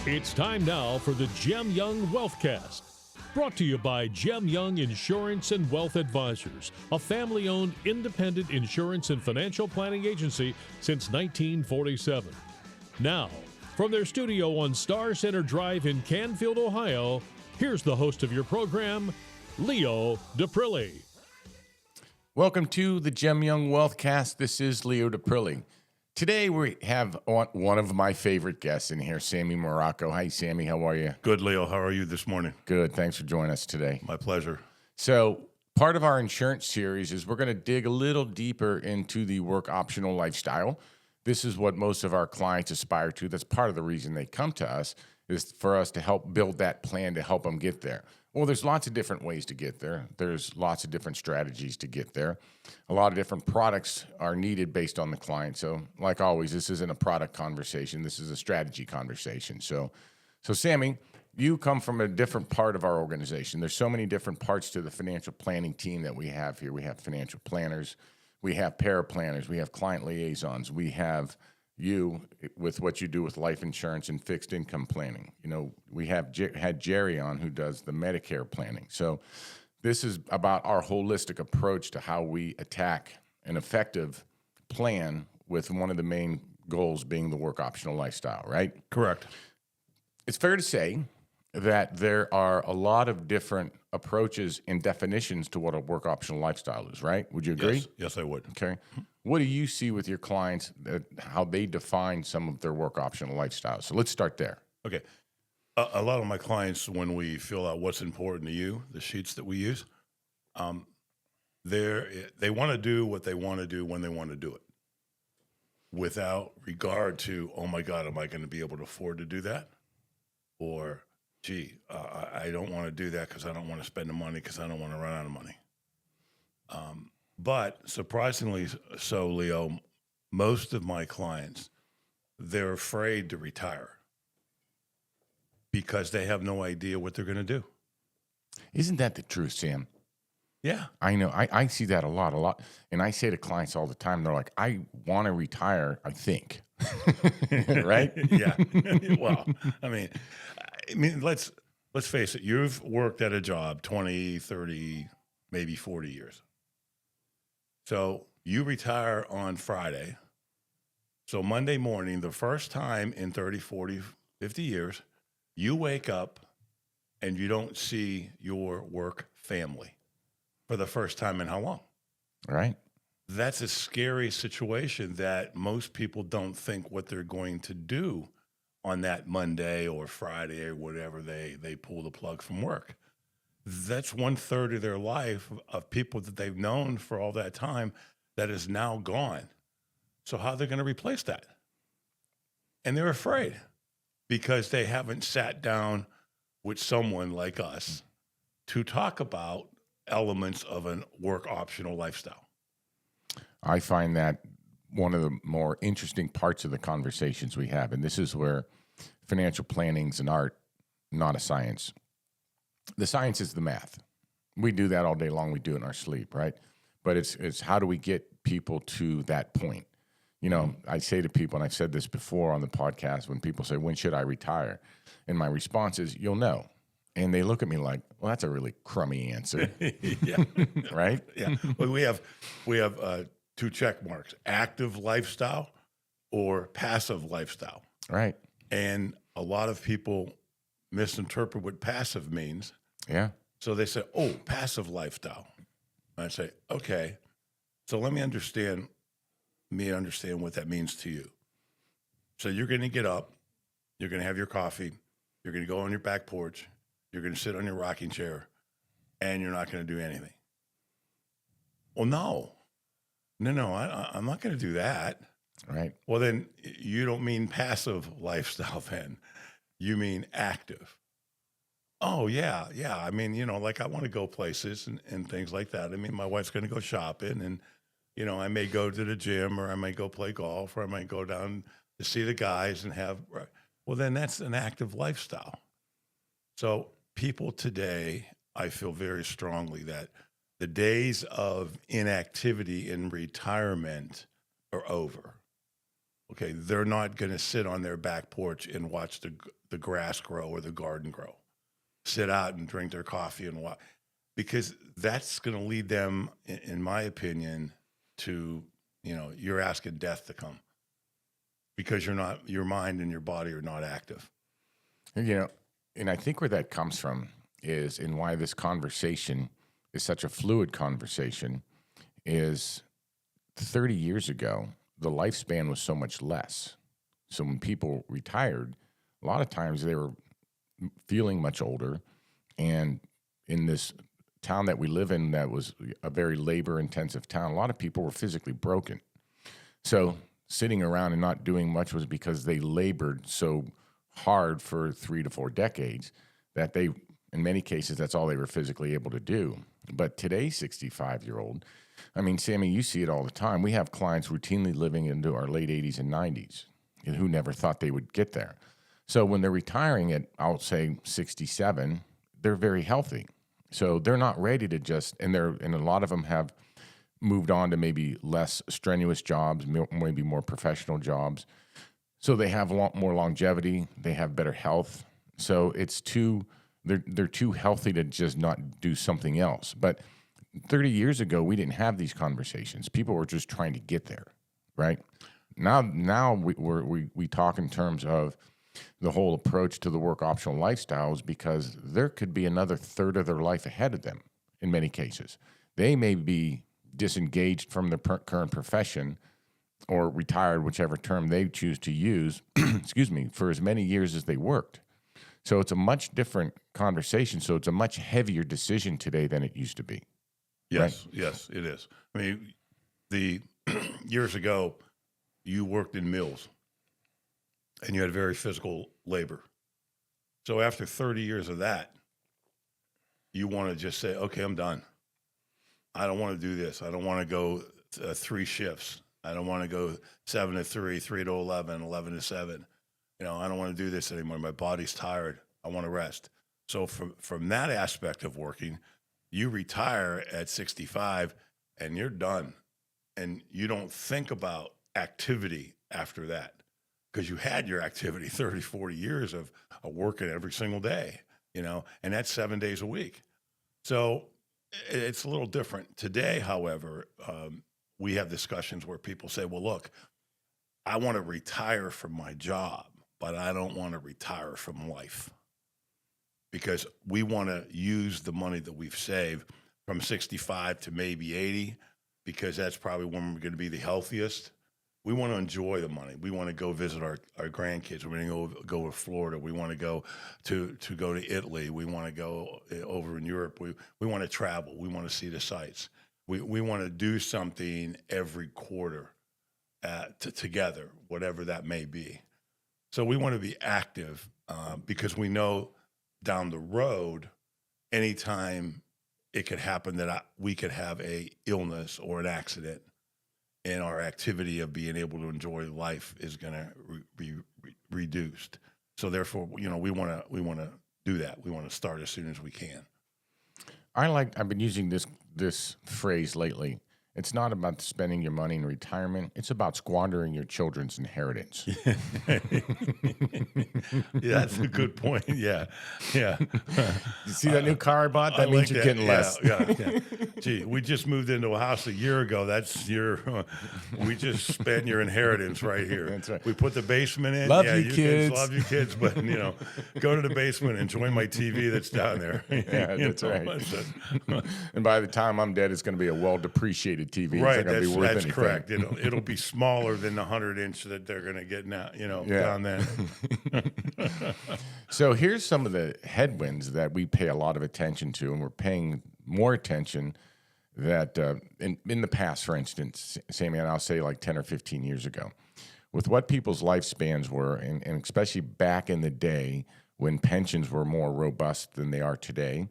It's time now for the Gem Young Wealthcast. Brought to you by Gem Young Insurance and Wealth Advisors, a family-owned independent insurance and financial planning agency since 1947. Now, from their studio on Star Center Drive in Canfield, Ohio, here's the host of your program, Leo Daprile. Welcome to the Gem Young Wealthcast. This is Leo Daprile. Today we have one of my favorite guests in here, Sammy Morocco. Hi, Sammy. How are you? Good, Leo. How are you this morning? Good. Thanks for joining us today. My pleasure. So part of our insurance series is we're going to dig a little deeper into the work optional lifestyle. This is what most of our clients aspire to. That's part of the reason they come to us, is for us to help build that plan to help them get there. Well, there's lots of different ways to get there. There's lots of different strategies to get there. A lot of different products are needed based on the client. So like always, this isn't a product conversation. This is a strategy conversation. So Sammy, you come from a different part of our organization. There's so many different parts to the financial planning team that we have here. We have financial planners. We have paraplanners. We have client liaisons. We have you with what you do with life insurance and fixed income planning. You know, we have had Jerry on who does the Medicare planning. So this is about our holistic approach to how we attack an effective plan, with one of the main goals being the work optional lifestyle, right? Correct. It's fair to say that there are a lot of different approaches and definitions to what a work optional lifestyle is, right? Would you agree? Yes, I would. Okay. What do you see with your clients, how they define some of their work optional lifestyles? So let's start there. Okay. A lot of my clients, when we fill out what's important to you, the sheets that we use, they want to do what they want to do when they want to do it, without regard to, oh my God, am I going to be able to afford to do that? Or, gee, I don't want to do that because I don't want to spend the money because I don't want to run out of money. But surprisingly so, Leo, most of my clients, they're afraid to retire because they have no idea what they're going to do. Isn't that the truth, Sam? Yeah. I know. I see that a lot. And I say to clients all the time, they're like, I want to retire, I think. Right? Yeah. Well, I mean, let's face it. You've worked at a job 20, 30, maybe 40 years. So you retire on Friday. So Monday morning, the first time in 30, 40, 50 years, you wake up and you don't see your work family for the first time in how long? Right. That's a scary situation that most people don't think what they're going to do on that Monday or Friday or whatever they pull the plug from work. That's 1/3 of their life of people that they've known for all that time that is now gone. So how are they going to replace that? And they're afraid because they haven't sat down with someone like us to talk about elements of a work optional lifestyle. I find that one of the more interesting parts of the conversations we have, and this is where financial planning is an art, not a science. The science is the math. We do that all day long. We do it in our sleep, right? But it's how do we get people to that point? You know, I say to people, and I've said this before on the podcast, when people say, when should I retire? And my response is, you'll know. And they look at me like, well, that's a really crummy answer. Yeah. Right? Yeah. Well, we have two check marks: active lifestyle or passive lifestyle. Right. And a lot of people misinterpret what passive means. Yeah. So they say, oh, passive lifestyle. And I say, okay, so let me understand what that means to you. So you're going to get up, you're going to have your coffee, you're going to go on your back porch, you're going to sit on your rocking chair, and you're not going to do anything. Well, no, I'm not going to do that. Right. Well, then you don't mean passive lifestyle then. You mean active. Oh, yeah. I mean, like I want to go places and things like that. I mean, my wife's going to go shopping and, I may go to the gym, or I might go play golf, or I might go down to see the guys and well, then that's an active lifestyle. So people today, I feel very strongly that the days of inactivity in retirement are over. Okay, they're not going to sit on their back porch and watch the grass grow or the garden grow. Sit out and drink their coffee and watch, because that's going to lead them, in my opinion, to, you're asking death to come because your mind and your body are not active. And I think where that comes from is, and why this conversation is such a fluid conversation, is 30 years ago, the lifespan was so much less. So when people retired, a lot of times they were feeling much older. And in this town that we live in, that was a very labor-intensive town, a lot of people were physically broken. So sitting around and not doing much was because they labored so hard for 3 to 4 decades that they, in many cases, that's all they were physically able to do. But today's 65-year-old, I mean, Sammy, you see it all the time. We have clients routinely living into our late 80s and 90s and who never thought they would get there. So when they're retiring at, I'll say, 67, they're very healthy. So they're not ready to just, and a lot of them have moved on to maybe less strenuous jobs, maybe more professional jobs. So they have a lot more longevity. They have better health. So they're too healthy to just not do something else. But 30 years ago, we didn't have these conversations. People were just trying to get there, right? Now we talk in terms of the whole approach to the work optional lifestyles, because there could be another third of their life ahead of them in many cases. They may be disengaged from their current profession or retired, whichever term they choose to use, excuse me, for as many years as they worked. So it's a much different conversation. So it's a much heavier decision today than it used to be. Yes, right? yes, it is. I mean, the years ago, you worked in mills and you had very physical labor. So after 30 years of that, you want to just say, okay, I'm done. I don't want to do this. I don't want to go 3 shifts. I don't want to go 7 to 3, 3 to 11, 11 to 7. I don't want to do this anymore. My body's tired. I want to rest. So from that aspect of working, you retire at 65 and you're done. And you don't think about activity after that, because you had your activity 30, 40 years of working every single day, and that's 7 days a week. So it's a little different. Today, however, we have discussions where people say, well, look, I want to retire from my job, but I don't want to retire from life, because we want to use the money that we've saved from 65 to maybe 80, because that's probably when we're going to be the healthiest. We want to enjoy the money. We want to go visit our grandkids. We want to go to Florida. We want to go to Italy. We want to go over in Europe. We want to travel. We want to see the sights. We want to do something every quarter together, whatever that may be. So we want to be active because we know down the road, anytime it could happen that we could have a illness or an accident, and our activity of being able to enjoy life is going to be reduced. So therefore, we want to do that. We want to start as soon as we can. I've been using this phrase lately. It's not about spending your money in retirement. It's about squandering your children's inheritance. Yeah, that's a good point. Yeah. You see that new car I bought? That means you're getting less. Yeah. Gee, we just moved into a house a year ago. That's we just spent your inheritance right here. That's right. We put the basement in. Love you kids. Love you kids, but go to the basement, enjoy my TV that's down there. Yeah, that's right. And by the time I'm dead, it's going to be a well-depreciated TV. Right, that's correct. It'll be smaller than the 100-inch that they're going to get now. Down there. So here's some of the headwinds that we pay a lot of attention to, and we're paying more attention that in the past, for instance, Sammy, and I'll say like 10 or 15 years ago, with what people's lifespans were, and especially back in the day when pensions were more robust than they are today,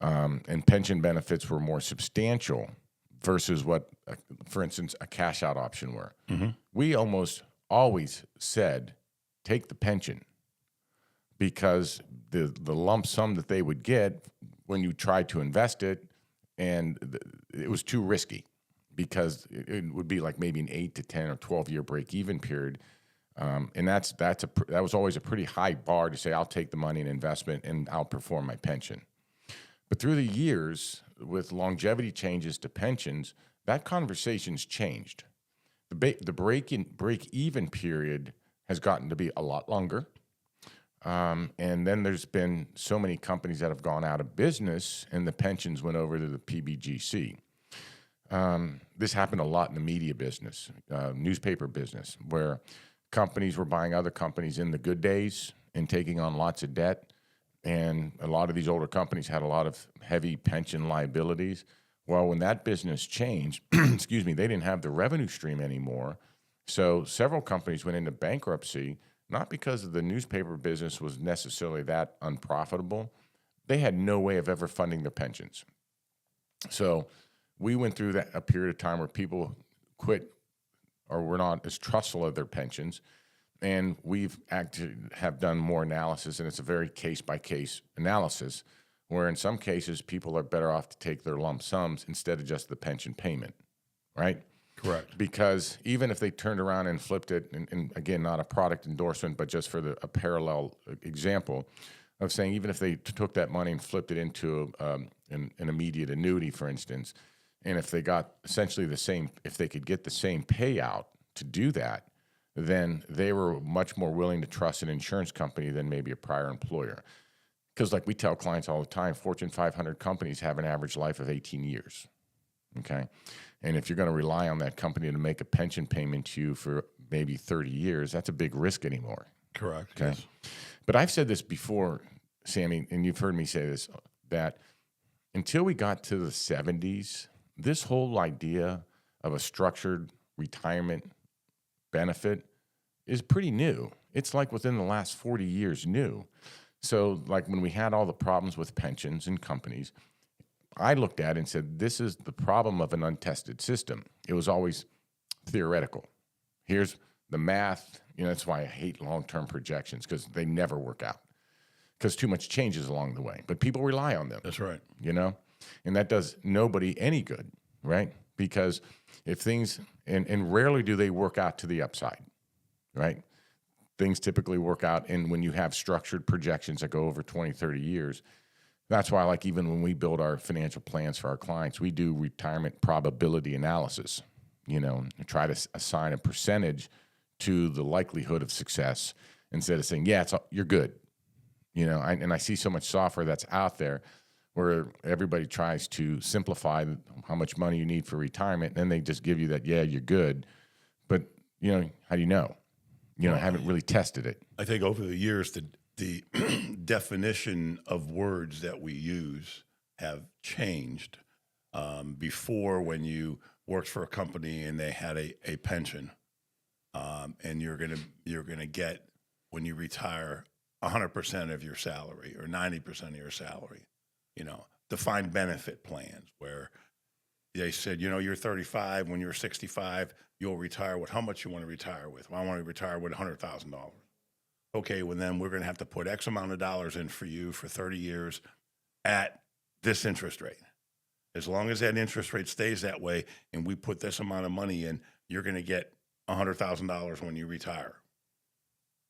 and pension benefits were more substantial versus what, for instance, a cash-out option were. Mm-hmm. We almost always said, take the pension, because the lump sum that they would get when you tried to invest it, and it was too risky. because it would be like maybe an 8 to 10 or 12-year break-even period. And that was always a pretty high bar to say, I'll take the money and investment and I'll perform my pension. But through the years, with longevity changes to pensions, that conversation's changed. The break-even period has gotten to be a lot longer. And then there's been so many companies that have gone out of business and the pensions went over to the PBGC. This happened a lot in the media business, newspaper business, where companies were buying other companies in the good days and taking on lots of debt. And a lot of these older companies had a lot of heavy pension liabilities. Well, when that business changed, excuse me, they didn't have the revenue stream anymore. So several companies went into bankruptcy, not because the newspaper business was necessarily that unprofitable. They had no way of ever funding their pensions. So we went through a period of time where people quit or were not as trustful of their pensions. And we've have done more analysis, and it's a very case-by-case analysis, where in some cases people are better off to take their lump sums instead of just the pension payment, right? Correct. Because even if they turned around and flipped it, and again, not a product endorsement, but just for a parallel example of saying, even if they took that money and flipped it into an immediate annuity, for instance, and if they got essentially the same, if they could get the same payout to do that, then they were much more willing to trust an insurance company than maybe a prior employer. Because like we tell clients all the time, Fortune 500 companies have an average life of 18 years, okay? And if you're going to rely on that company to make a pension payment to you for maybe 30 years, that's a big risk anymore. Correct. Okay. Yes. But I've said this before, Sammy, and you've heard me say this, that until we got to the 70s, this whole idea of a structured retirement benefit is pretty new. It's like within the last 40 years new. So like when we had all the problems with pensions and companies, I looked at it and said, this is the problem of an untested system. It was always theoretical. Here's the math. That's why I hate long-term projections, because they never work out, because too much changes along the way. But people rely on them. That's right. And that does nobody any good, right? Because if things, and rarely do they work out to the upside, right? Things typically work out, and when you have structured projections that go over 20, 30 years, that's why, like, even when we build our financial plans for our clients, we do retirement probability analysis, and try to assign a percentage to the likelihood of success instead of saying, yeah, you're good. And I see so much software that's out there where everybody tries to simplify how much money you need for retirement, and then they just give you that, yeah, you're good. But, how do you know? I haven't really tested it. I think over the years, the definition of words that we use have changed. Before, when you worked for a company and they had a pension, and you're gonna get, when you retire, 100% of your salary or 90% of your salary. Defined benefit plans where they said, you're 35, when you're 65, you'll retire with how much you want to retire with. Well, I want to retire with $100,000. Okay, well, then we're going to have to put X amount of dollars in for you for 30 years at this interest rate. As long as that interest rate stays that way and we put this amount of money in, you're going to get $100,000 when you retire.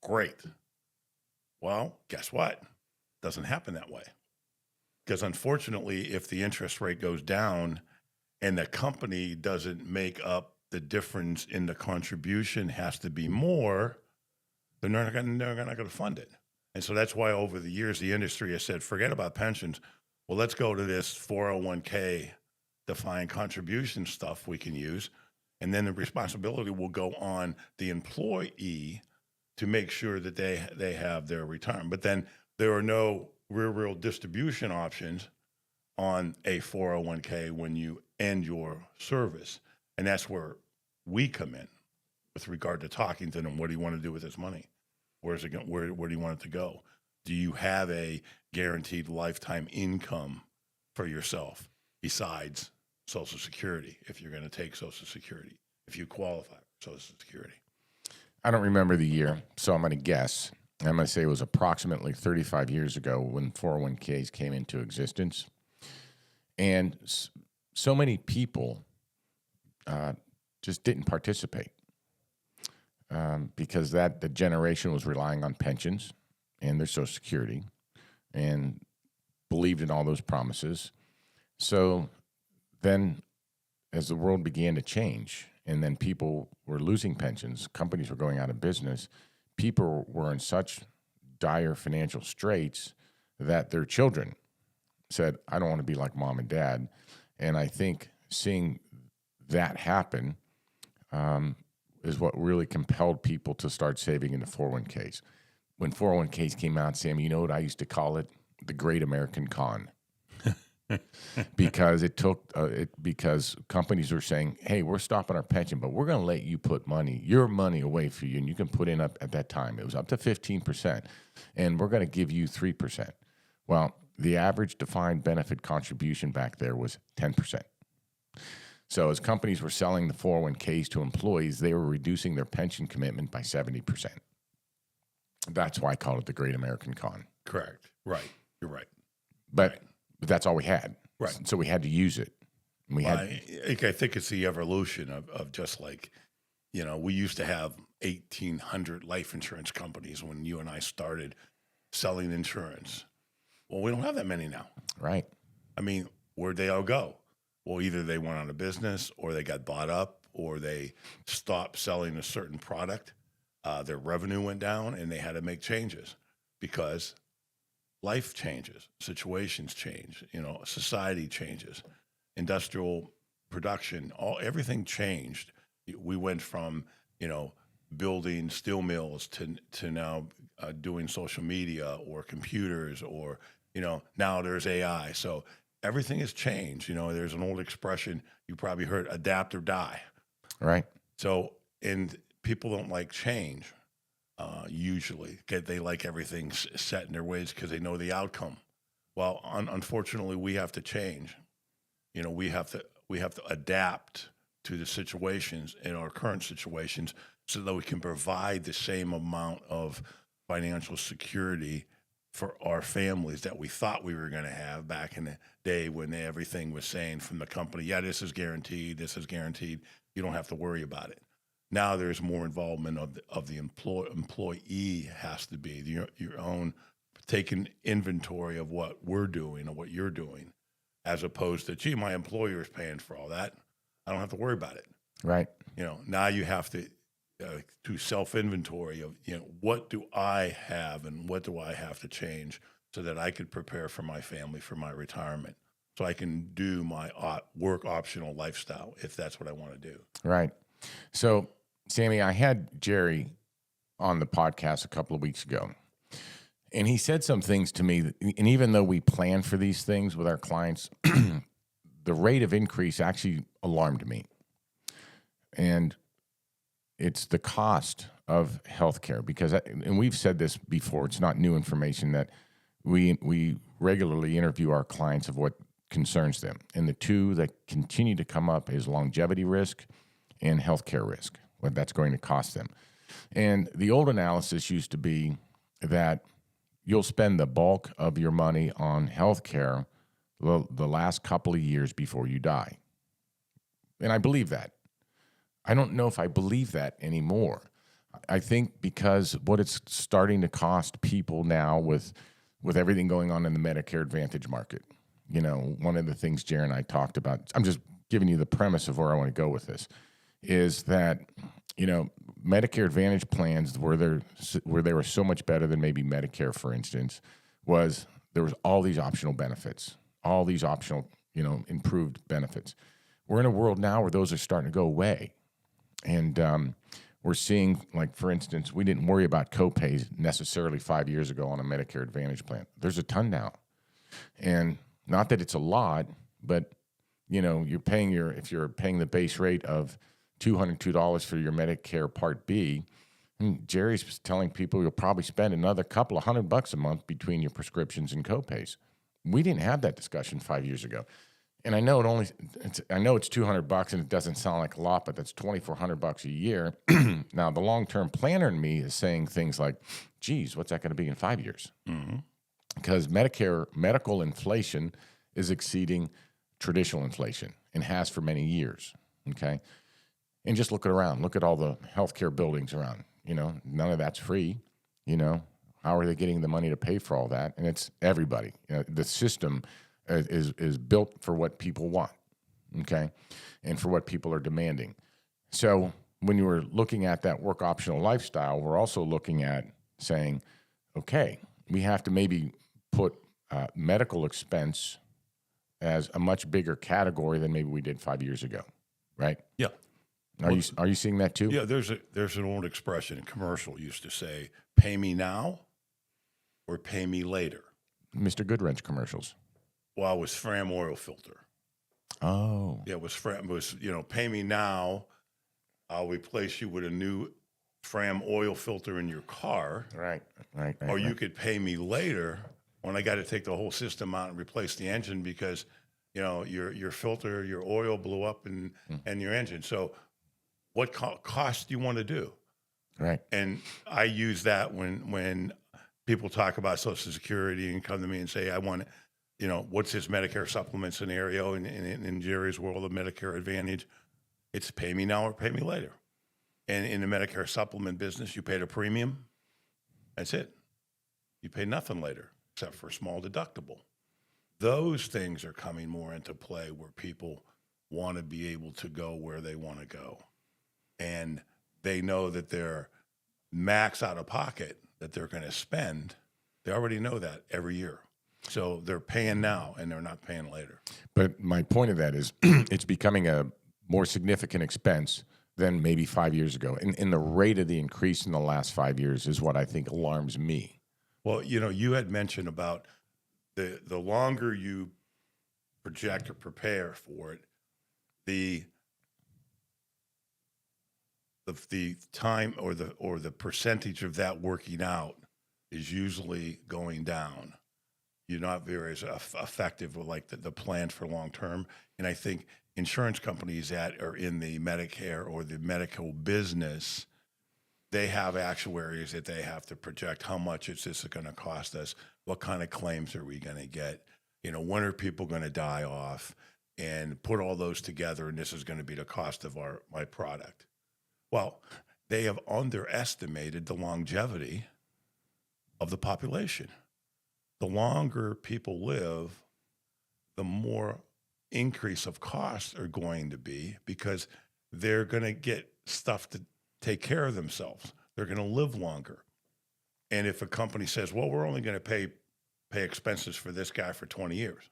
Great. Well, guess what? Doesn't happen that way. Because unfortunately, if the interest rate goes down and the company doesn't make up the difference in the contribution, has to be more, then they're not going to fund it. And so that's why over the years, the industry has said, forget about pensions. Well, let's go to this 401k defined contribution stuff we can use. And then the responsibility will go on the employee to make sure that they have their retirement. But then there are no real distribution options on a 401k when you end your service. And that's where we come in with regard to talking to them. What do you want to do with this money? Where's it going? Where do you want it to go? Do you have a guaranteed lifetime income for yourself besides Social Security, if you're going to take Social Security, if you qualify for Social Security? I don't remember the year, so I'm going to guess. I'm going to say it was approximately 35 years ago when 401ks came into existence. And so many people just didn't participate because the generation was relying on pensions and their Social Security and believed in all those promises. So then as the world began to change and then people were losing pensions, companies were going out of business, people were in such dire financial straits that their children said, I don't want to be like mom and dad. And I think seeing that happen is what really compelled people to start saving into 401ks. When 401ks came out, Sam, you know what I used to call it? The Great American Con. Because because companies were saying, hey, we're stopping our pension, but we're going to let you put your money away for you, and you can put in up at that time. It was up to 15%, and we're going to give you 3%. Well, the average defined benefit contribution back there was 10%. So as companies were selling the 401ks to employees, they were reducing their pension commitment by 70%. That's why I call it the Great American Con. Correct. Right. You're right. But that's all we had. Right. So we had to use it. I think it's the evolution of just like, we used to have 1,800 life insurance companies when you and I started selling insurance. Well, we don't have that many now. Right. I mean, where'd they all go? Well, either they went out of business or they got bought up or they stopped selling a certain product. Their revenue went down and they had to make changes because life changes, situations change, society changes, industrial production, everything changed. We went from, building steel mills to now doing social media or computers or, now there's AI. So everything has changed. There's an old expression you probably heard, adapt or die. Right. So, and people don't like change. Usually they like everything set in their ways because they know the outcome. Well, unfortunately, we have to change. We have to adapt to the situations in our current situations so that we can provide the same amount of financial security for our families that we thought we were going to have back in the day when everything was saying from the company, yeah, this is guaranteed, you don't have to worry about it. Now there's more involvement of the employee has to be your own taking inventory of what we're doing or what you're doing, as opposed to, gee, my employer is paying for all that. I don't have to worry about it. Right. Now you have to do self-inventory of, what do I have and what do I have to change so that I could prepare for my family, for my retirement, so I can do my work optional lifestyle if that's what I want to do. Right. So, Sammy, I had Jerry on the podcast a couple of weeks ago, and he said some things to me, and even though we plan for these things with our clients, the rate of increase actually alarmed me. And it's the cost of healthcare because, and we've said this before, it's not new information that we regularly interview our clients of what concerns them. And the two that continue to come up is longevity risk and healthcare risk, what that's going to cost them. And the old analysis used to be that you'll spend the bulk of your money on healthcare the last couple of years before you die. And I believe that. I don't know if I believe that anymore. I think because what it's starting to cost people now with everything going on in the Medicare Advantage market. One of the things Jerry and I talked about, I'm just giving you the premise of where I want to go with this, is that, Medicare Advantage plans where they were so much better than maybe Medicare, for instance, was there was all these optional benefits, all these optional, improved benefits. We're in a world now where those are starting to go away. And we're seeing, like, for instance, we didn't worry about copays necessarily 5 years ago on a Medicare Advantage plan. There's a ton now. And not that it's a lot, but, you're paying if you're paying the base rate of $202 for your Medicare Part B, Jerry's telling people you'll probably spend another couple of $100 a month between your prescriptions and copays. We didn't have that discussion 5 years ago. And I know it's $200 and it doesn't sound like a lot, but that's $2,400 a year. Now, the long-term planner in me is saying things like, geez, what's that going to be in 5 years? Mm-hmm. Because Medicare medical inflation is exceeding traditional inflation and has for many years. Okay. And just look around. Look at all the healthcare buildings around. None of that's free. How are they getting the money to pay for all that? And it's everybody. The system is built for what people want, okay, and for what people are demanding. So when you were looking at that work optional lifestyle, we're also looking at saying, okay, we have to maybe put medical expense as a much bigger category than maybe we did 5 years ago, right? Yeah. Are you seeing that too? Yeah, there's an old expression, commercial used to say, pay me now or pay me later. Mr. Goodwrench commercials. Well, it was Fram oil filter. Oh. Yeah, it was Fram. It was, pay me now, I'll replace you with a new Fram oil filter in your car. Right. Or you could pay me later when I got to take the whole system out and replace the engine because, your filter, your oil blew up and your engine. So what cost do you want to do? Right. And I use that when people talk about Social Security and come to me and say, I want, what's this Medicare supplement scenario in Jerry's world of Medicare Advantage? It's pay me now or pay me later. And in the Medicare supplement business, you paid a premium. That's it. You pay nothing later except for a small deductible. Those things are coming more into play where people want to be able to go where they want to go. And they know that their max out of pocket that they're going to spend, they already know that every year. So they're paying now and they're not paying later. But my point of that is it's becoming a more significant expense than maybe 5 years ago. And the rate of the increase in the last 5 years is what I think alarms me. Well, you had mentioned about the longer you project or prepare for it, the time or the percentage of that working out is usually going down. You're not very as effective with like the plan for long term. And I think insurance companies that are in the Medicare or the medical business, they have actuaries that they have to project how much is this going to cost us, what kind of claims are we going to get, when are people going to die off, and put all those together, and this is going to be the cost of my product. Well, they have underestimated the longevity of the population. The longer people live, the more increase of costs are going to be because they're going to get stuff to take care of themselves. They're going to live longer. And if a company says, well, we're only going to pay expenses for this guy for 20 years,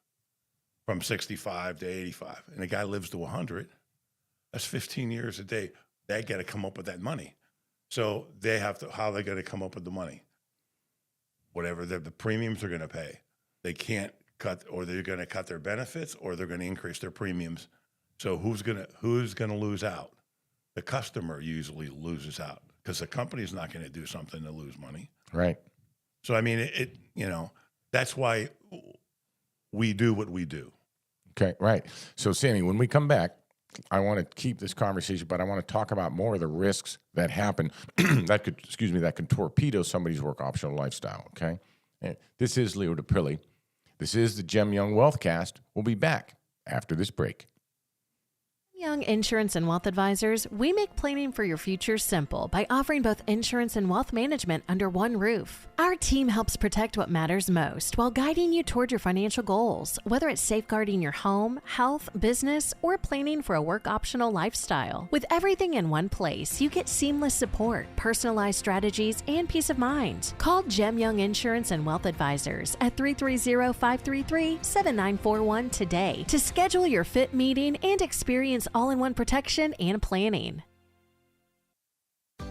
from 65 to 85, and the guy lives to 100, that's 15 years a day. They got to come up with that money. So they have to, how are they going to come up with the money? Whatever the premiums are going to pay. They can't cut, or they're going to cut their benefits, or they're going to increase their premiums. So who's going to lose out? The customer usually loses out because the company's not going to do something to lose money. Right. So, I mean, that's why we do what we do. Okay, right. So, Sammy, when we come back, I want to keep this conversation, but I want to talk about more of the risks that happen that could torpedo somebody's work optional lifestyle, okay? And this is Leo Daprile. This is the Gem Young Wealthcast. We'll be back after this break. Young Insurance and Wealth Advisors, we make planning for your future simple by offering both insurance and wealth management under one roof. Our team helps protect what matters most while guiding you toward your financial goals, whether it's safeguarding your home, health, business, or planning for a work optional lifestyle. With everything in one place, you get seamless support, personalized strategies, and peace of mind. Call Gem Young Insurance and Wealth Advisors at 330-533-7941 today to schedule your fit meeting and experience all-in-one protection and planning.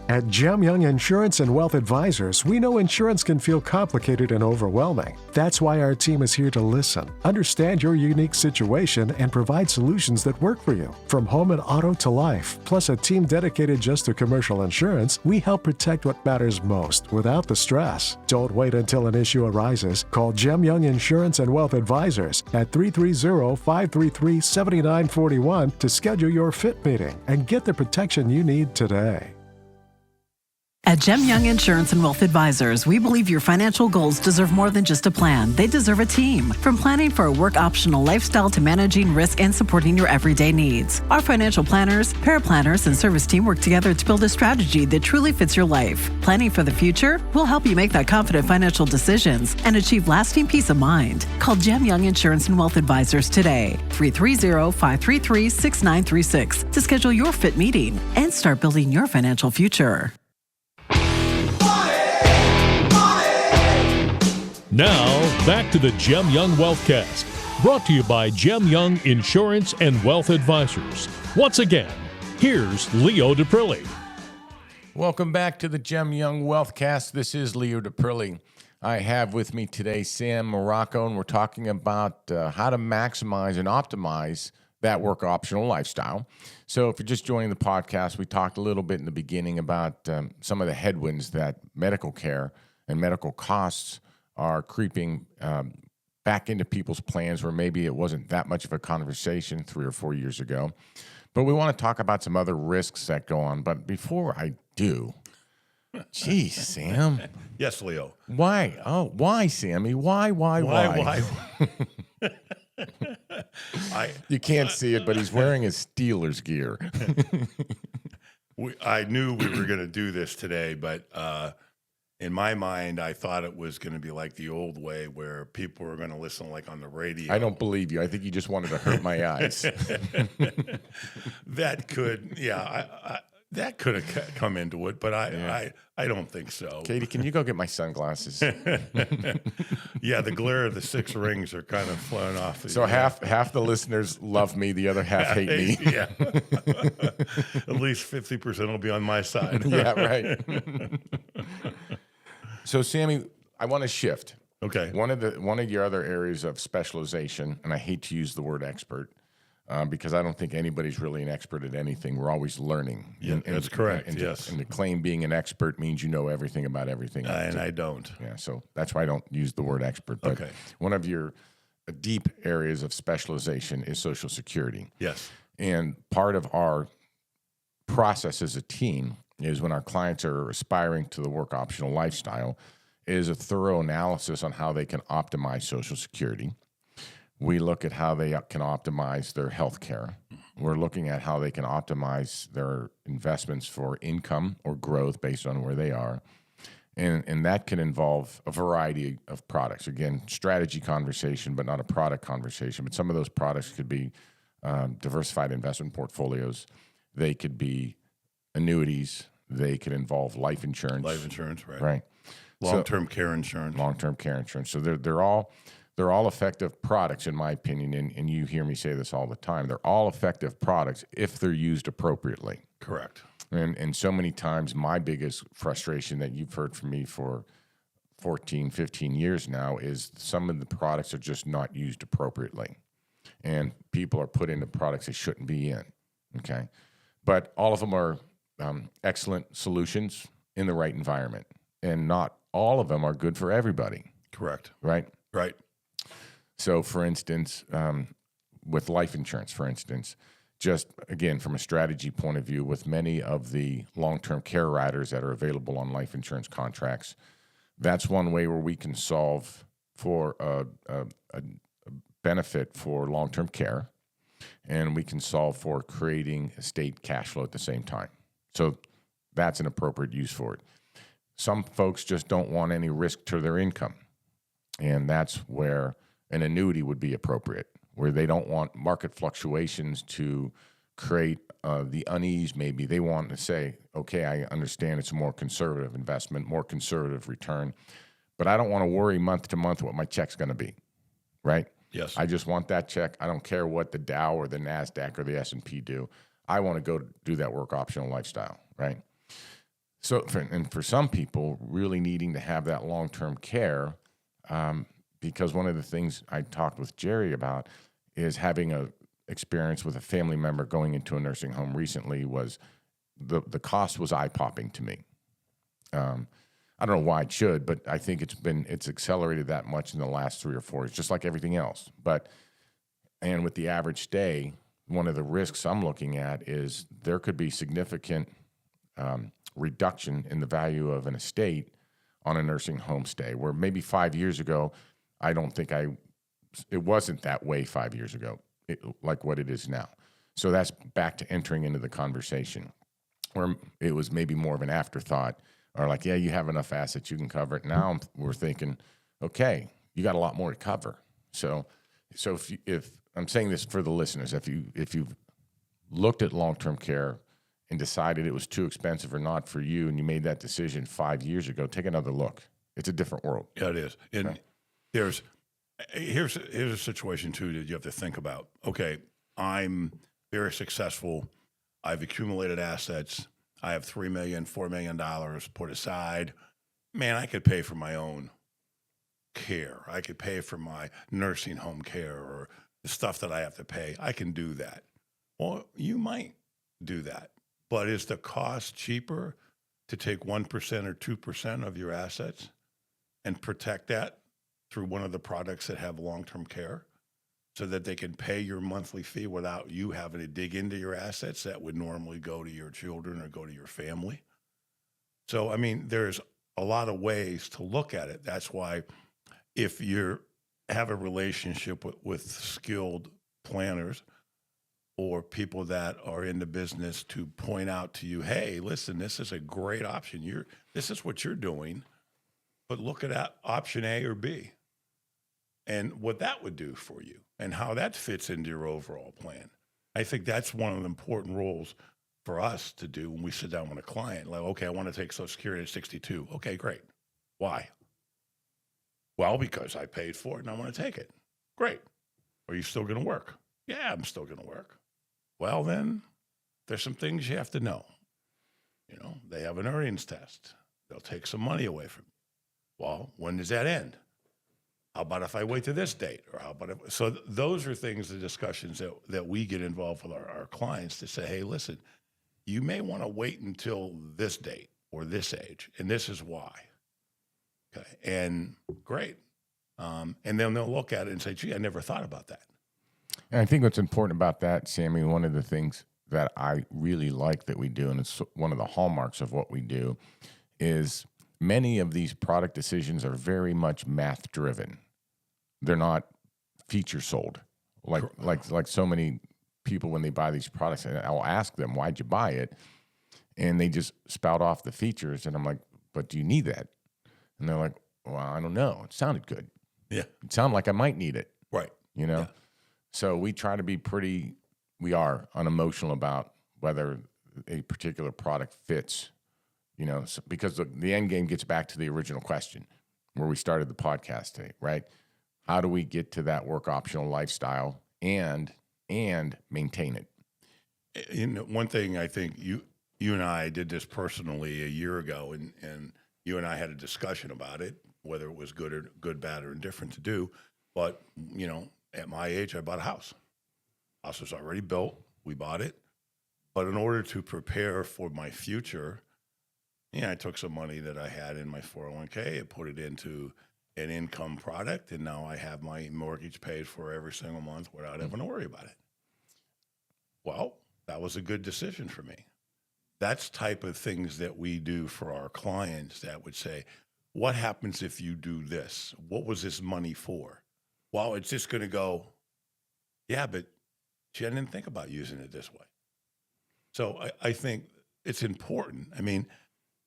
At Gem Young Insurance and Wealth Advisors, we know insurance can feel complicated and overwhelming. That's why our team is here to listen, understand your unique situation, and provide solutions that work for you. From home and auto to life, plus a team dedicated just to commercial insurance, we help protect what matters most without the stress. Don't wait until an issue arises. Call Gem Young Insurance and Wealth Advisors at 330-533-7941 to schedule your fit meeting and get the protection you need today. At Gem Young Insurance and Wealth Advisors, we believe your financial goals deserve more than just a plan. They deserve a team. From planning for a work-optional lifestyle to managing risk and supporting your everyday needs. Our financial planners, paraplanners, and service team work together to build a strategy that truly fits your life. Planning for the future? We'll help you make that confident financial decisions and achieve lasting peace of mind. Call Gem Young Insurance and Wealth Advisors today, 330-533-6936, to schedule your fit meeting and start building your financial future. Now, back to the Gem Young Wealthcast, brought to you by Gem Young Insurance and Wealth Advisors. Once again, here's Leo Daprile. Welcome back to the Gem Young Wealthcast. This is Leo Daprile. I have with me today Sam Morocco, and we're talking about how to maximize and optimize that work optional lifestyle. So if you're just joining the podcast, we talked a little bit in the beginning about some of the headwinds that medical care and medical costs are creeping back into people's plans where maybe it wasn't that much of a conversation 3 or 4 years ago. But we want to talk about some other risks that go on. But before I do, geez, Sam. Yes, Leo. Why? Oh, why, Sammy? Why? You can't see it, but he's wearing his Steelers gear. I knew we were going to do this today, but in my mind, I thought it was going to be like the old way where people were going to listen like on the radio. I don't believe you. I think you just wanted to hurt my eyes. That could, that could have come into it, but I don't think so. Katie, can you go get my sunglasses? Yeah, the glare of the 6 rings are kind of flowing off. So half the listeners love me, the other half hate me. Yeah. At least 50% will be on my side. Yeah, right. So, Sammy, I want to shift. Okay. One of your other areas of specialization, and I hate to use the word expert because I don't think anybody's really an expert at anything. We're always learning. Yeah, that's correct. Yes. And to claim being an expert means you know everything about everything. And I don't. Yeah, so that's why I don't use the word expert. But okay. One of your deep areas of specialization is Social Security. Yes. And part of our process as a team is when our clients are aspiring to the work optional lifestyle is a thorough analysis on how they can optimize Social Security. We look at how they can optimize their health care. We're looking at how they can optimize their investments for income or growth based on where they are. And that can involve a variety of products. Again, strategy conversation, but not a product conversation. But some of those products could be diversified investment portfolios. They could be annuities. They could involve life insurance. Life insurance, right. Right. Long-term care insurance. Long-term care insurance. So they're all effective products, in my opinion, and you hear me say this all the time. They're all effective products if they're used appropriately. Correct. And so many times my biggest frustration that you've heard from me for 14, 15 years now is some of the products are just not used appropriately. And people are put into products they shouldn't be in, okay? But all of them are excellent solutions in the right environment. And not all of them are good for everybody. Correct. Right? Right. So, for instance, with life insurance, for instance, just, again, from a strategy point of view, with many of the long-term care riders that are available on life insurance contracts, that's one way where we can solve for a benefit for long-term care, and we can solve for creating estate cash flow at the same time. So that's an appropriate use for it. Some folks just don't want any risk to their income, and that's where an annuity would be appropriate, where they don't want market fluctuations to create the unease. Maybe they want to say, okay, I understand it's a more conservative investment, more conservative return, but I don't want to worry month to month what my check's going to be, right? Yes. I just want that check. I don't care what the Dow or the NASDAQ or the S&P do. I want to go do that work optional lifestyle, right? So, for some people, really needing to have that long-term care, because one of the things I talked with Jerry about is having a experience with a family member going into a nursing home recently was the cost was eye-popping to me. I don't know why it should, but I think it's accelerated that much in the last 3 or 4 years, just like everything else. And with the average stay, one of the risks I'm looking at is there could be significant reduction in the value of an estate on a nursing home stay, where maybe 5 years ago, I don't think it wasn't that way 5 years ago, like what it is now. So that's back to entering into the conversation, where it was maybe more of an afterthought, or like, yeah, you have enough assets, you can cover it. Now we're thinking, okay, you got a lot more to cover. So if I'm saying this for the listeners, if you've looked at long-term care and decided it was too expensive or not for you, and you made that decision 5 years ago, take another look. It's a different world. Yeah, it is. And Right. here's a situation too that you have to think about. Okay, I'm very successful. I've accumulated assets. I have $3 million, $4 million put aside. Man, I could pay for my own care. I could pay for my nursing home care or the stuff that I have to pay. I can do that. Well, you might do that, but is the cost cheaper to take 1% or 2% of your assets and protect that through one of the products that have long-term care, so that they can pay your monthly fee without you having to dig into your assets that would normally go to your children or go to your family? So, I mean, there's a lot of ways to look at it. That's why if you have a relationship with skilled planners or people that are in the business to point out to you, hey, listen, this is a great option. This is what you're doing, but look at option A or B and what that would do for you and how that fits into your overall plan. I think that's one of the important roles for us to do when we sit down with a client. Like, okay, I want to take Social Security at 62. Okay, great. Why? Well, because I paid for it and I want to take it. Great. Are you still going to work? Yeah, I'm still going to work. Well, then there's some things you have to know. You know, they have an earnings test. They'll take some money away from you. Well, when does that end? How about if I wait to this date? Or how about if, so those are things, the discussions that we get involved with our clients to say, hey, listen, you may want to wait until this date or this age, and this is why. Okay, and great. And then they'll look at it and say, gee, I never thought about that. And I think what's important about that, Sammy, one of the things that I really like that we do, and it's one of the hallmarks of what we do, is many of these product decisions are very much math driven. They're not feature sold like so many people when they buy these products. And I'll ask them, why'd you buy it? And they just spout off the features. And I'm like, but do you need that? And they're like, well, I don't know. It sounded good. Yeah. It sounded like I might need it. Right. You know? Yeah. So we try to be we are unemotional about whether a particular product fits, you know, because the end game gets back to the original question where we started the podcast today, right? How do we get to that work optional lifestyle and maintain it? You know, one thing I think you and I did this personally a year ago, and you and I had a discussion about it, whether it was good, bad, or indifferent to do. But, you know, at my age, I bought a house. House was already built. We bought it. But in order to prepare for my future, I took some money that I had in my 401k and put it into an income product, and now I have my mortgage paid for every single month without having to worry about it. Well, that was a good decision for me. That's type of things that we do for our clients that would say, what happens if you do this? What was this money for? Well, it's just going to go, yeah, but she didn't think about using it this way. So I think it's important. I mean,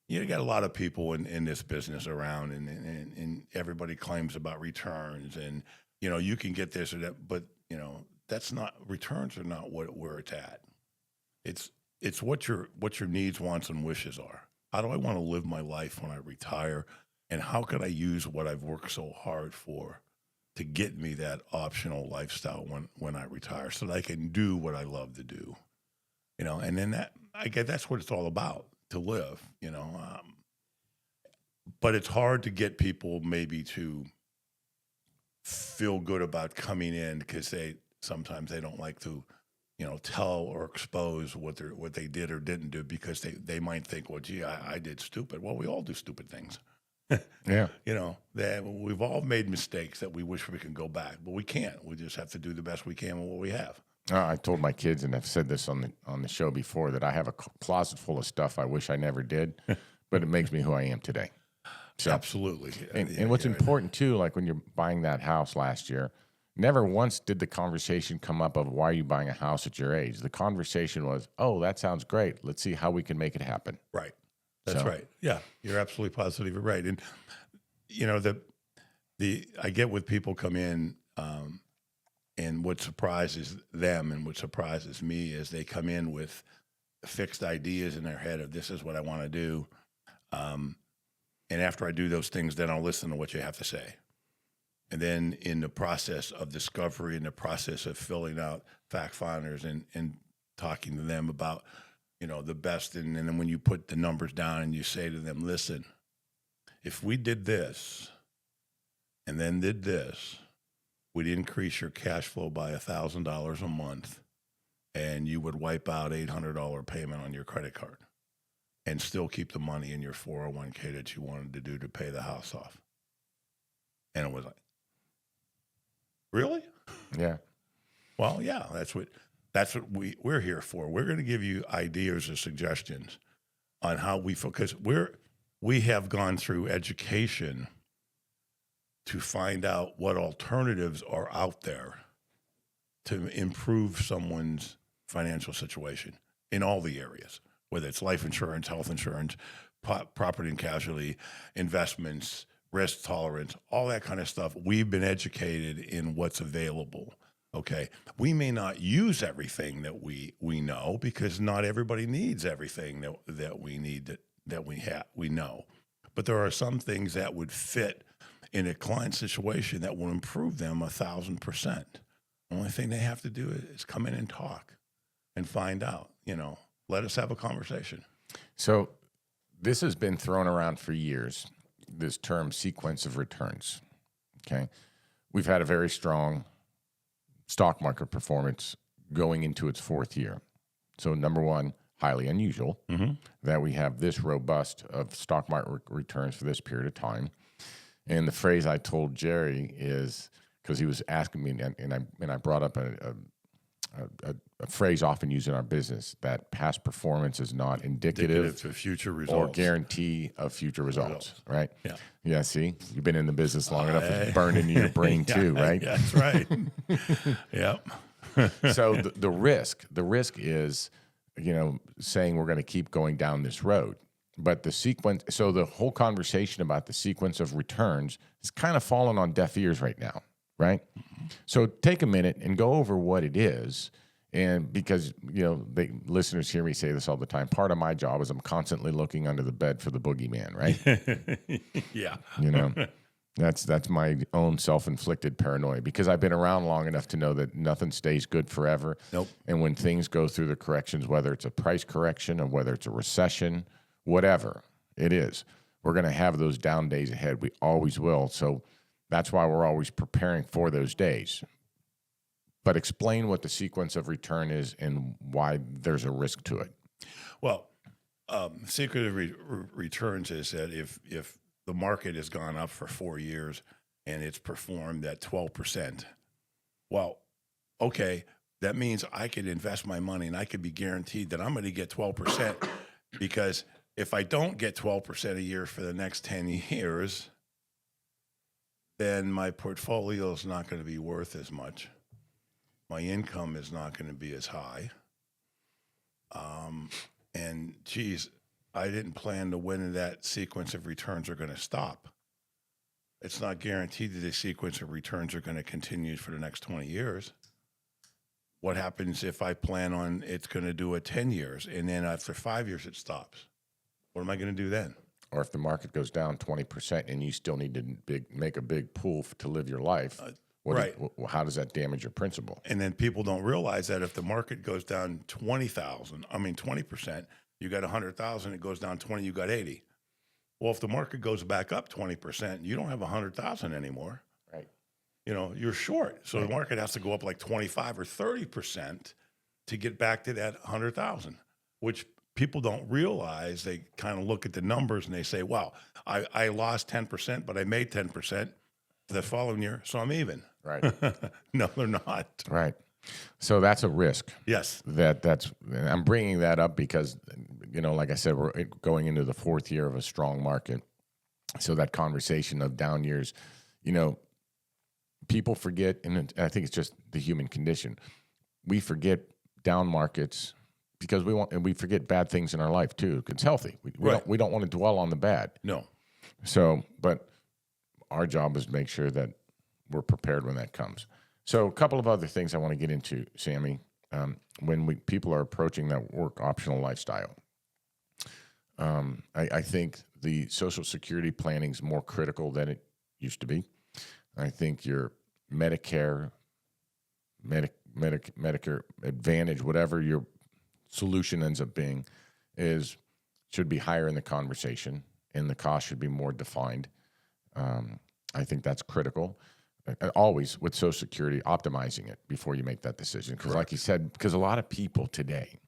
you got a lot of people in this business around, and everybody claims about returns, and, you know, you can get this or that, but, you know, returns are not where it's at. It's what your needs, wants, and wishes are. How do I want to live my life when I retire? And how can I use what I've worked so hard for to get me that optional lifestyle when I retire, so that I can do what I love to do? You know, and then that's what it's all about, to live, you know. But it's hard to get people maybe to feel good about coming in, because sometimes they don't like to, you know, tell or expose what they did or didn't do, because they might think, well, gee, I did stupid. Well, we all do stupid things. Yeah. You know, that we've all made mistakes that we wish we could go back, but we can't. We just have to do the best we can with what we have. I told my kids, and I've said this on the show before, that I have a closet full of stuff I wish I never did, but it makes me who I am today. So, Absolutely. and what's important too, like when you're buying that house last year, never once did the conversation come up of why are you buying a house at your age. The conversation was, oh, that sounds great. Let's see how we can make it happen. Right. That's right. Yeah, you're absolutely positive. Right. And you know, I get with people come in, and what surprises them and what surprises me is they come in with fixed ideas in their head of this is what I want to do. And after I do those things, then I'll listen to what you have to say. And then in the process of discovery, in the process of filling out fact finders and talking to them about, you know, the best. And then when you put the numbers down and you say to them, listen, if we did this and then did this, we'd increase your cash flow by $1,000 a month, and you would wipe out $800 payment on your credit card and still keep the money in your 401k that you wanted to do to pay the house off. And it was like, really? Yeah. Well, yeah, that's what we're here for. We're going to give you ideas or suggestions on how we focus. We have gone through education to find out what alternatives are out there to improve someone's financial situation in all the areas, whether it's life insurance, health insurance, property and casualty, investments, risk tolerance, all that kind of stuff. We've been educated in what's available. Okay. We may not use everything that we know, because not everybody needs everything that we need, that we know. But there are some things that would fit in a client situation that will improve them 1,000%. The only thing they have to do is come in and talk and find out, you know, let us have a conversation. So this has been thrown around for years, this term sequence of returns. Okay. We've had a very strong stock market performance going into its fourth year. So number one, highly unusual that we have this robust of stock market returns for this period of time. And the phrase I told Jerry is, because he was asking me, and I brought up a phrase often used in our business, that past performance is not indicative of future results or guarantee of future results. Right? Yeah. Yeah. See, you've been in the business long enough; it's burned into your brain too, right? Yeah, that's right. Yep. So the risk is, you know, saying we're going to keep going down this road. But the sequence, so the whole conversation about the sequence of returns is kind of fallen on deaf ears right now, right? So take a minute and go over what it is. And because, you know, listeners hear me say this all the time, part of my job is I'm constantly looking under the bed for the boogeyman, right? Yeah. You know, that's my own self-inflicted paranoia, because I've been around long enough to know that nothing stays good forever. Nope. And when things go through the corrections, whether it's a price correction or whether it's a recession, whatever it is, we're going to have those down days ahead. We always will. So that's why we're always preparing for those days. But explain what the sequence of return is and why there's a risk to it. Well, secret of returns is that if the market has gone up for 4 years and it's performed at 12%, well, okay, that means I could invest my money and I could be guaranteed that I'm going to get 12%, because if I don't get 12% a year for the next 10 years, then my portfolio is not going to be worth as much. My income is not going to be as high. And geez, I didn't plan to when that sequence of returns are going to stop. It's not guaranteed that the sequence of returns are going to continue for the next 20 years. What happens if I plan on it's going to do it 10 years and then after 5 years it stops? What am I going to do then? Or if the market goes down 20% and you still need to make a big pool to live your life, how does that damage your principal? And then people don't realize that if the market goes down 20%, you got 100,000, it goes down 20, you got 80. Well, if the market goes back up 20%, you don't have 100,000 anymore. Right. You know, you're short. So the market has to go up like 25 or 30% to get back to that 100,000, which people don't realize. They kind of look at the numbers and they say, wow, I lost 10%, but I made 10% the following year, so I'm even. Right. No, they're not. Right. So that's a risk. Yes. I'm bringing that up because, like I said, we're going into the fourth year of a strong market. So that conversation of down years, people forget, and I think it's just the human condition. We forget down markets because we forget bad things in our life too. It's healthy. We don't want to dwell on the bad. No. So, but our job is to make sure that we're prepared when that comes. So a couple of other things I want to get into, Sammy, when people are approaching that work optional lifestyle. I think the Social Security planning is more critical than it used to be. I think your Medicare, Medicare Advantage, whatever your solution ends up being, should be higher in the conversation, and the cost should be more defined. I think that's critical. Always with Social Security, optimizing it before you make that decision. Because like you said, because a lot of people today,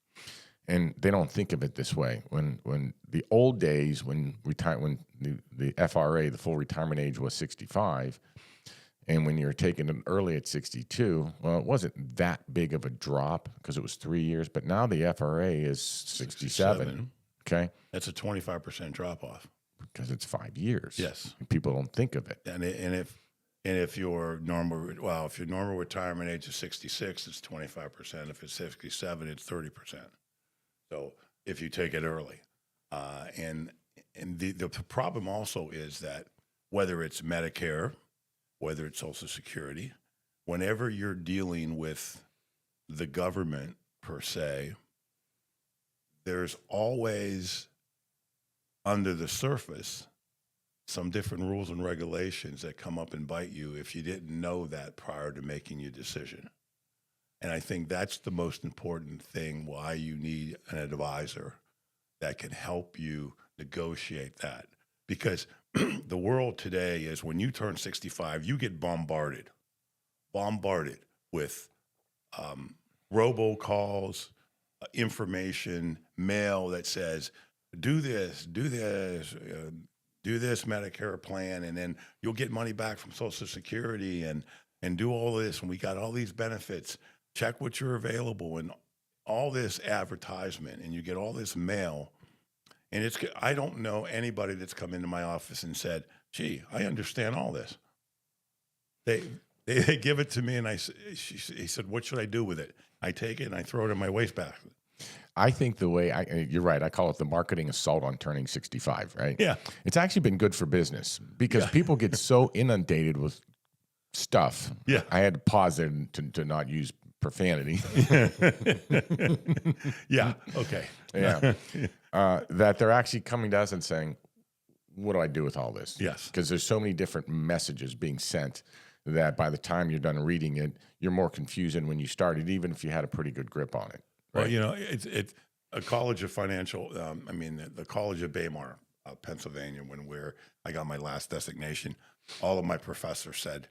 and they don't think of it this way. When the old days, when the FRA, the full retirement age, was 65, and when you're taking it early at 62, well, it wasn't that big of a drop because it was 3 years. But now the FRA is 67. Okay, that's a 25% drop off because it's 5 years. Yes, and people don't think of it. And if your normal retirement age is 66, it's 25%. If it's 67, it's 30%. So if you take it early, and the problem also is that whether it's Medicare, whether it's Social Security, whenever you're dealing with the government per se, there's always under the surface some different rules and regulations that come up and bite you if you didn't know that prior to making your decision. And I think that's the most important thing, why you need an advisor that can help you negotiate that. Because the world today is when you turn 65, you get bombarded with robocalls, information, mail that says, do this Medicare plan, and then you'll get money back from Social Security and do all this, and we got all these benefits. Check what you're available, and all this advertisement, and you get all this mail. And I don't know anybody that's come into my office and said, gee, I understand all this. They give it to me, and he said, what should I do with it? I take it and I throw it in my wastebasket. I think you're right. I call it the marketing assault on turning 65, right? Yeah. It's actually been good for business because people get so inundated with stuff. Yeah. I had to pause there to not use profanity. Yeah. Okay. Yeah. That they're actually coming to us and saying, what do I do with all this? Yes. Because there's so many different messages being sent that by the time you're done reading it, you're more confused than when you started, even if you had a pretty good grip on it. Right? Well, it's a College of Financial, the College of Baymar, Pennsylvania, where I got my last designation, all of my professors said,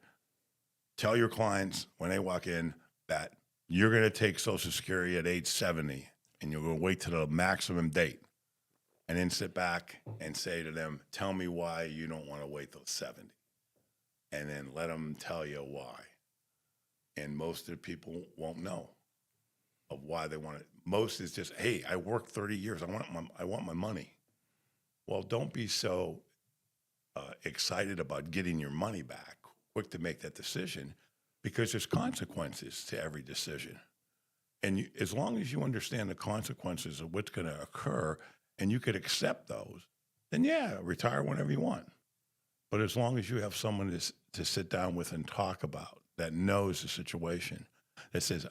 tell your clients when they walk in that you're going to take Social Security at age 70 and you're going to wait to the maximum date and then sit back and say to them, tell me why you don't want to wait till 70. And then let them tell you why. And most of the people won't know of why they want it. Most is just, hey, I worked 30 years. I want my money. Well, don't be so excited about getting your money back, quick to make that decision, because there's consequences to every decision. And as long as you understand the consequences of what's going to occur and you could accept those, then yeah, retire whenever you want. But as long as you have someone to sit down with and talk about that knows the situation, that says,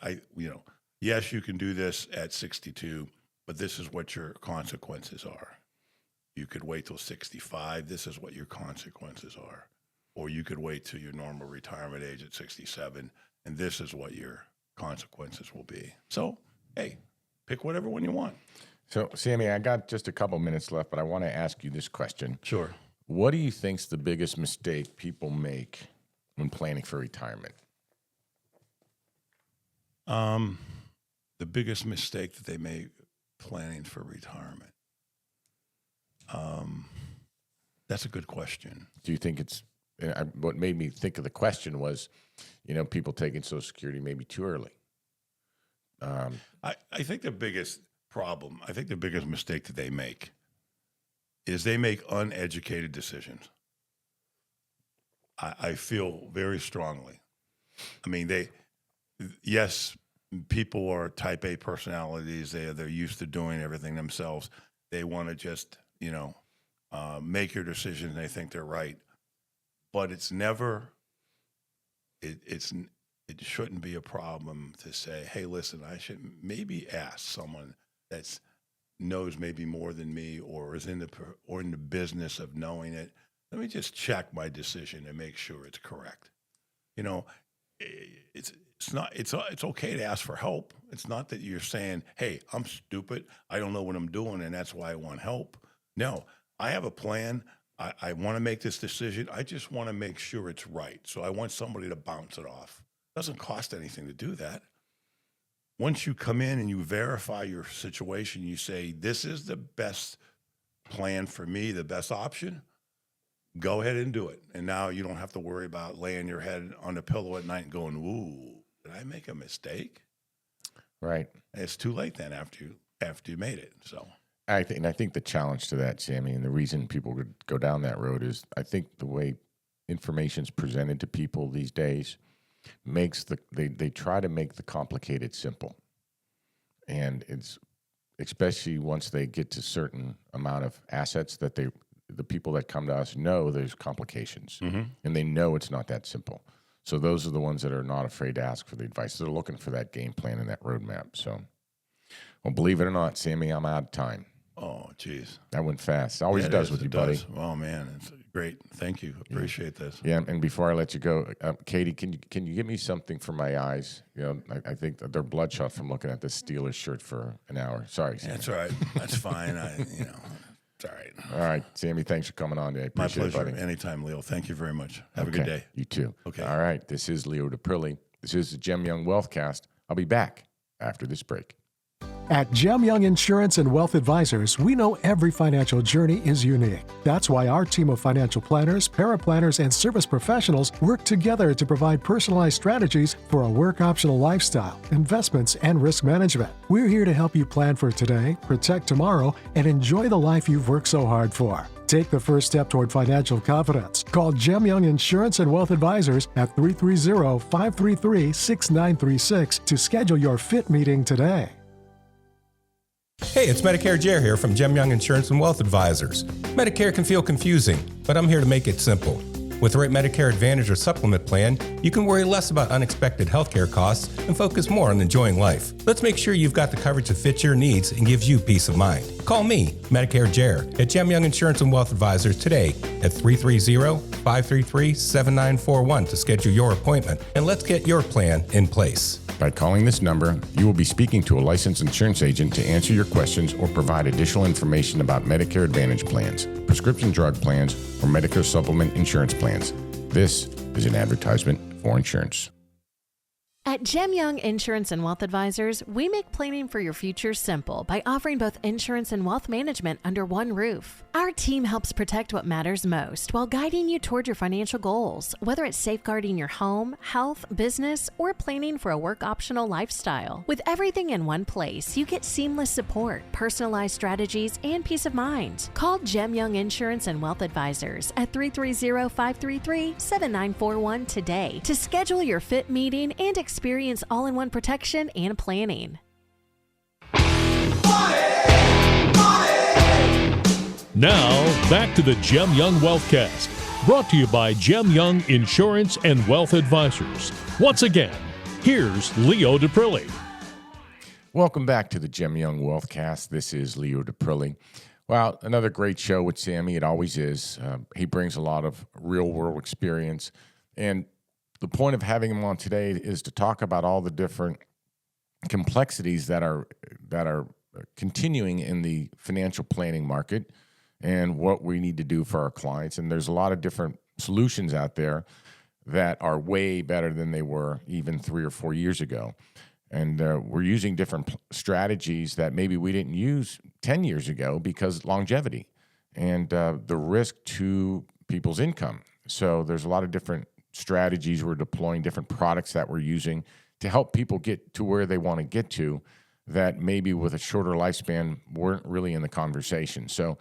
yes, you can do this at 62, but this is what your consequences are. You could wait till 65. This is what your consequences are. Or you could wait till your normal retirement age at 67, and this is what your consequences will be. So, hey, pick whatever one you want. So, Sammy, I got just a couple minutes left, but I want to ask you this question. Sure. What do you think's the biggest mistake people make when planning for retirement? The biggest mistake that they make planning for retirement. That's a good question. Do you think what made me think of the question was, people taking Social Security maybe too early? I think the biggest problem, I think the biggest mistake that they make is they make uneducated decisions. I feel very strongly. I mean, yes, people are type A personalities. They're used to doing everything themselves. They want to just, make your decision and they think they're right. But it's never, it shouldn't be a problem to say, hey, listen, I should maybe ask someone that knows maybe more than me or is in the business of knowing it. Let me just check my decision and make sure it's correct. It's okay to ask for help. It's not that you're saying, hey, I'm stupid, I don't know what I'm doing, and that's why I want help. No, I have a plan. I want to make this decision. I just want to make sure it's right. So I want somebody to bounce it off. It doesn't cost anything to do that. Once you come in and you verify your situation, you say, this is the best plan for me, the best option, go ahead and do it. And now you don't have to worry about laying your head on the pillow at night and going, ooh, did I make a mistake? Right. And it's too late then after you made it. So I think the challenge to that, Sammy, and the reason people would go down that road is I think the way information's presented to people these days makes they try to make the complicated simple. And it's especially once they get to certain amount of assets that the people that come to us know there's complications, and they know it's not that simple. So those are the ones that are not afraid to ask for the advice. They're looking for that game plan and that roadmap. So, well, believe it or not, Sammy, I'm out of time. Oh, geez. That went fast. Always does with you, buddy. Oh, man, it's great. Thank you. Appreciate this. Yeah, and before I let you go, Katie, can you give me something for my eyes? I think that they're bloodshot from looking at this Steelers shirt for an hour. Sorry, Sammy. That's all right. That's fine. It's all right. All right, Sammy, thanks for coming on today. My Appreciate pleasure. it, buddy. Anytime, Leo. Thank you very much. Have a Okay. good day. You too. Okay. All right, this is Leo Daprile. This is the Gem Young Wealthcast. I'll be back after this break. At Gem Young Insurance and Wealth Advisors, we know every financial journey is unique. That's why our team of financial planners, paraplanners, and service professionals work together to provide personalized strategies for a work-optional lifestyle, investments, and risk management. We're here to help you plan for today, protect tomorrow, and enjoy the life you've worked so hard for. Take the first step toward financial confidence. Call Gem Young Insurance and Wealth Advisors at 330-533-6936 to schedule your fit meeting today. Hey, it's Medicare Jer here from Gem Young Insurance and Wealth Advisors. Medicare can feel confusing, but I'm here to make it simple. With the right Medicare Advantage or Supplement plan, you can worry less about unexpected healthcare costs and focus more on enjoying life. Let's make sure you've got the coverage that fits your needs and gives you peace of mind. Call me, Medicare Jer, at Gem Young Insurance and Wealth Advisors today at 330-533-7941 to schedule your appointment, and let's get your plan in place. By calling this number, you will be speaking to a licensed insurance agent to answer your questions or provide additional information about Medicare Advantage plans, prescription drug plans, or Medicare Supplement insurance plans. This is an advertisement for insurance. At Gem Young Insurance and Wealth Advisors, we make planning for your future simple by offering both insurance and wealth management under one roof. Our team helps protect what matters most while guiding you toward your financial goals, whether it's safeguarding your home, health, business, or planning for a work-optional lifestyle. With everything in one place, you get seamless support, personalized strategies, and peace of mind. Call Gem Young Insurance and Wealth Advisors at 330-533-7941 today to schedule your fit meeting and experience all-in-one protection and planning. Now, back to the Gem Young Wealthcast, brought to you by Gem Young Insurance and Wealth Advisors. Once again, here's Leo Daprile. Welcome back to the Gem Young Wealthcast. This is Leo Daprile. Well, another great show with Sammy. It always is. He brings a lot of real-world experience. And the point of having him on today is to talk about all the different complexities that are continuing in the financial planning market and what we need to do for our clients. And there's a lot of different solutions out there that are way better than they were even 3 or 4 years ago. And we're using different strategies that maybe we didn't use 10 years ago because longevity and the risk to people's income. So there's a lot of different strategies we're deploying, different products that we're using to help people get to where they want to get to that maybe with a shorter lifespan weren't really in the conversation. So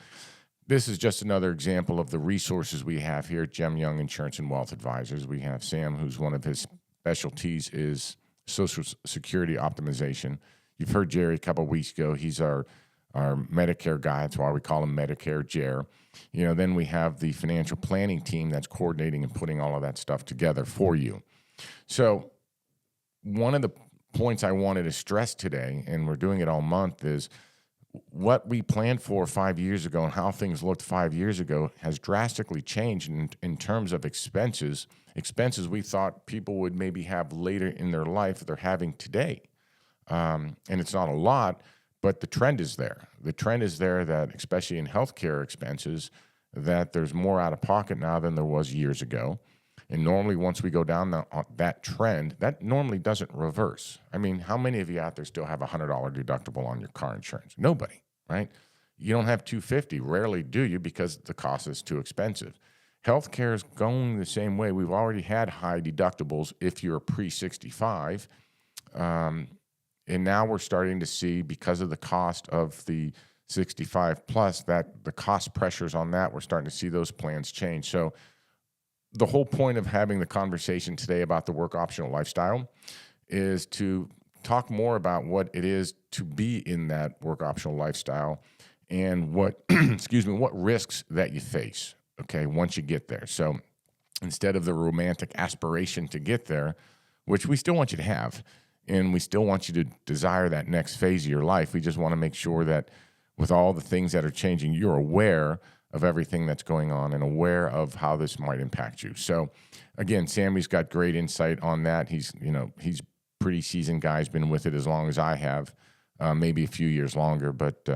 this is just another example of the resources we have here at Gem Young Insurance and Wealth Advisors. We have Sam, who's one of his specialties is Social Security optimization. You've heard Jerry a couple of weeks ago. He's our Medicare guy. That's why we call him Medicare Jer. Then we have the financial planning team that's coordinating and putting all of that stuff together for you. So one of the points I wanted to stress today, and we're doing it all month, is what we planned for 5 years ago and how things looked 5 years ago has drastically changed in terms of expenses. Expenses we thought people would maybe have later in their life they're having today. And it's not a lot, but the trend is there. The trend is there that, especially in healthcare expenses, that there's more out of pocket now than there was years ago. And normally once we go down that trend, that normally doesn't reverse. I mean, how many of you out there still have a $100 deductible on your car insurance? Nobody, right? You don't have $250. Rarely do you, because the cost is too expensive. Healthcare is going the same way. We've already had high deductibles if you're pre-65. And now we're starting to see, because of the cost of the 65 plus, that the cost pressures on that, we're starting to see those plans change. So the whole point of having the conversation today about the work optional lifestyle is to talk more about what it is to be in that work optional lifestyle and what, what risks that you face, okay, once you get there. So instead of the romantic aspiration to get there, which we still want you to have, and we still want you to desire that next phase of your life, we just want to make sure that with all the things that are changing, you're aware of everything that's going on and aware of how this might impact you. So again, Sammy's got great insight on that. He's pretty seasoned guy. He's been with it as long as I have, maybe a few years longer, but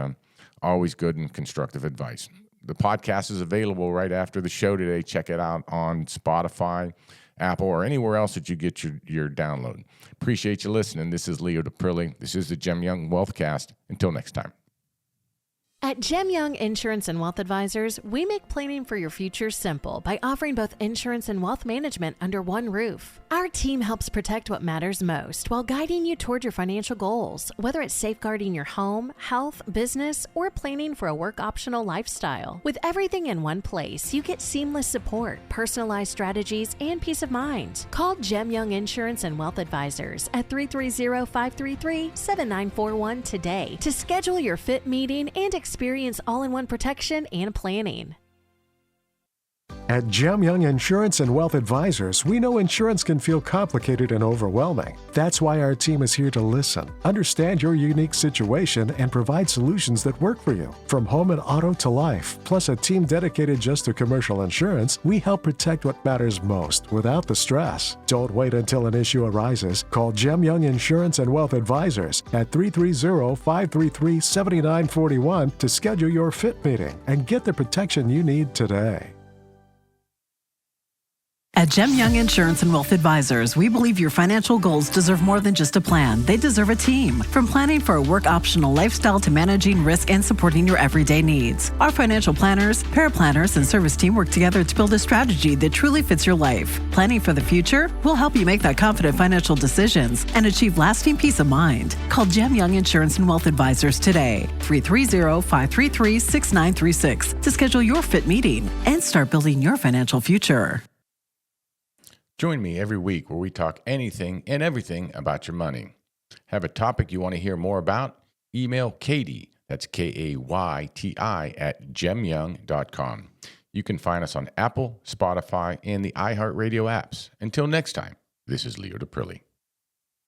always good and constructive advice. The podcast is available right after the show today. Check it out on Spotify, Apple, or anywhere else that you get your download. Appreciate you listening. This is Leo Daprile. This is the Gem Young Wealthcast. Until next time. At Gem Young Insurance and Wealth Advisors, we make planning for your future simple by offering both insurance and wealth management under one roof. Our team helps protect what matters most while guiding you toward your financial goals, whether it's safeguarding your home, health, business, or planning for a work-optional lifestyle. With everything in one place, you get seamless support, personalized strategies, and peace of mind. Call Gem Young Insurance and Wealth Advisors at 330-533-7941 today to schedule your fit meeting and experience all-in-one protection and planning. At Gem Young Insurance and Wealth Advisors, we know insurance can feel complicated and overwhelming. That's why our team is here to listen, understand your unique situation, and provide solutions that work for you. From home and auto to life, plus a team dedicated just to commercial insurance, we help protect what matters most without the stress. Don't wait until an issue arises. Call Gem Young Insurance and Wealth Advisors at 330-533-7941 to schedule your fit meeting and get the protection you need today. At Gem Young Insurance and Wealth Advisors, we believe your financial goals deserve more than just a plan. They deserve a team. From planning for a work-optional lifestyle to managing risk and supporting your everyday needs. Our financial planners, paraplanners, and service team work together to build a strategy that truly fits your life. Planning for the future? We'll help you make that confident financial decisions and achieve lasting peace of mind. Call Gem Young Insurance and Wealth Advisors today. 330-533-6936 to schedule your fit meeting and start building your financial future. Join me every week where we talk anything and everything about your money. Have a topic you want to hear more about? Email Katie, that's Kayti, at gemyoung.com. You can find us on Apple, Spotify, and the iHeartRadio apps. Until next time, this is Leo Daprile.